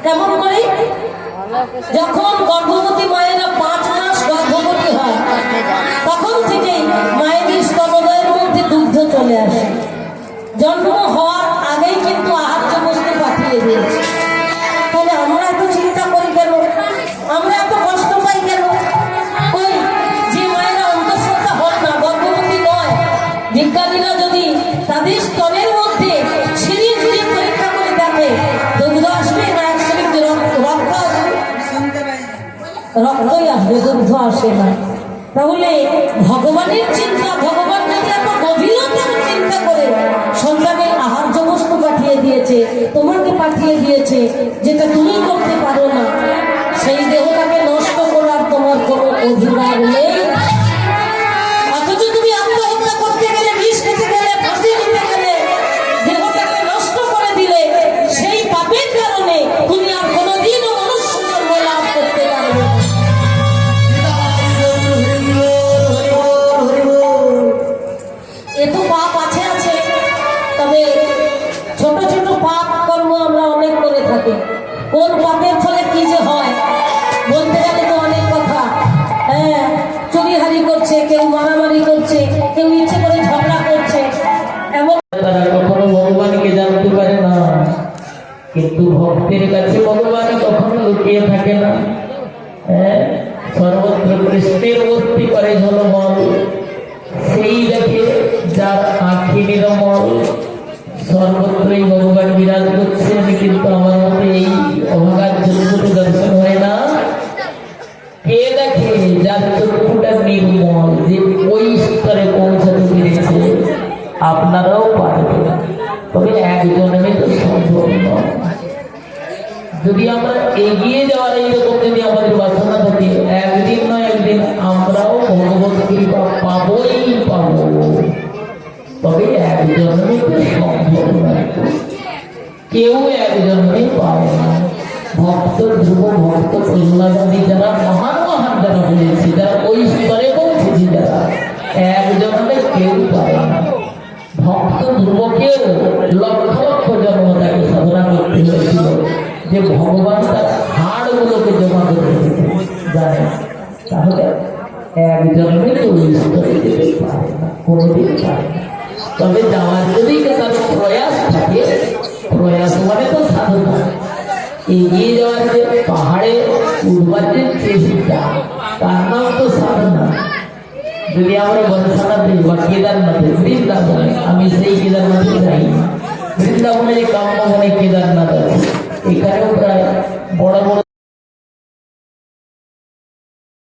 কেমন করে? যখন গর্ভবতী মায়েরা 5 মাস গর্ভবতী হয় তখন থেকেই মায়ের স্তনদয়ের মধ্যে দুগ্ধ চলে আসে। জন্ম হওয়ার আগেই কিন্তু আহার্য বস্তু পাঠিয়ে দিয়েছে। তাহলে আমরা এত চিন্তা করি কেন? আমরা এত কষ্ট পাই কেন? ওই যে মায়েরা অন্তঃসত্ত্বা হন না, গর্ভবতী নয়, বিজ্ঞানীরা যদি তাদের স্তনের মধ্যে সিরিজ দিয়ে পরীক্ষা করে দেখে দুগ্ধ আসবে না একসঙ্গে রক্ত আসবে? রক্তই আসবে, দুগ্ধ আসে না। তাহলে ভগবানের চিন্তা, ভগবান যদি এত গভীরতার চিন্তা করে সন্তানের আহার্য বস্তু পাঠিয়ে দিয়েছে, তোমাকে পাঠিয়ে দিয়েছে, যেটা তুমি করতে পারো না, সেই দেহটাকে নষ্ট করার তোমার কোনো অধিকার নেই। অথচ তুমি আত্মহত্যা করতে গেলে, বিষ খেতে গেলে, ফাঁসি দিতে গেলে, দেহটাকে নষ্ট করে দিলে, সেই পাপের কারণে তুমি আর কোনোদিনও মনুষ্য জন্ম লাভ করতে পারবে না। এত পাপ আছে, তবে ছোট ছোট পাপ কর্ম আমরা অনেক করে থাকি। কোন পাপের ফলে কি যে হয় বলতে গেলে তো অনেক কথা। হ্যাঁ, চুরি হারি করছে, কেউ মারামারি করছে, কেউ ইচ্ছে করে ঝগড়া করছে, এমন কখনো ভগবানকে জানতে পারে না। কিন্তু ভক্তের কাছে ভগবান কখনো লুকিয়ে থাকে না। সর্বত্র কৃষ্ণের মূর্তি করে ঝলমল, সেই দেখে যার আঁখি নিরমল। সর্বত্রই ভগবান বিরাজ করছেন, কিন্তু আমার মতে এই অভাগার চক্ষুতে দর্শন হয় না। কে দেখে? যার চক্ষুটা নির্মল, যে ওই স্তরে পৌঁছাতে পেরেছে। আপনারাও পারবেন, তবে একজনে তো সম্ভব নয়। যদি আমরা এগিয়ে যাওয়ার এইরকম যদি আমাদের বাসনা থাকে, একদিন নয় একদিন আমরাও ভগবত কৃপা পাবই পাবো। তবে একজনে তো সম্ভব নয়, কেউ একজনে পায় না। ভক্ত ধ্রুব, ভক্ত প্রহ্লাদাদি, যারা মহান মহান যারা হয়েছে, যারা ওই স্তরে পৌঁছেছে, যারা একজনে কেউ পায় না। ভক্ত ধ্রুবকেও লক্ষ লক্ষ জন্ম তাকে সাধনা করতে হয়েছিল, যে ভগবান তার হাড়গুলোকে জমা করে জানে। তাহলে একজনে তো ওই স্তরে যেতে পারে না, কোনোদিন পারে না। তবে যাওয়ার যদি তার প্রয়াস থাকে, প্রয়াস মানে তো সাধনা, এগিয়ে যাওয়ার যে পাহাড়ে উঠবার যে চেষ্টা, তার নাম তো সাধনা। যদি আমরা বনসানাতে বা কেদারনাথে, বৃন্দাবনে, আমি সেই কেদারনাথে যাই, বৃন্দাবনে যে কাম্যবনে কেদারনাথ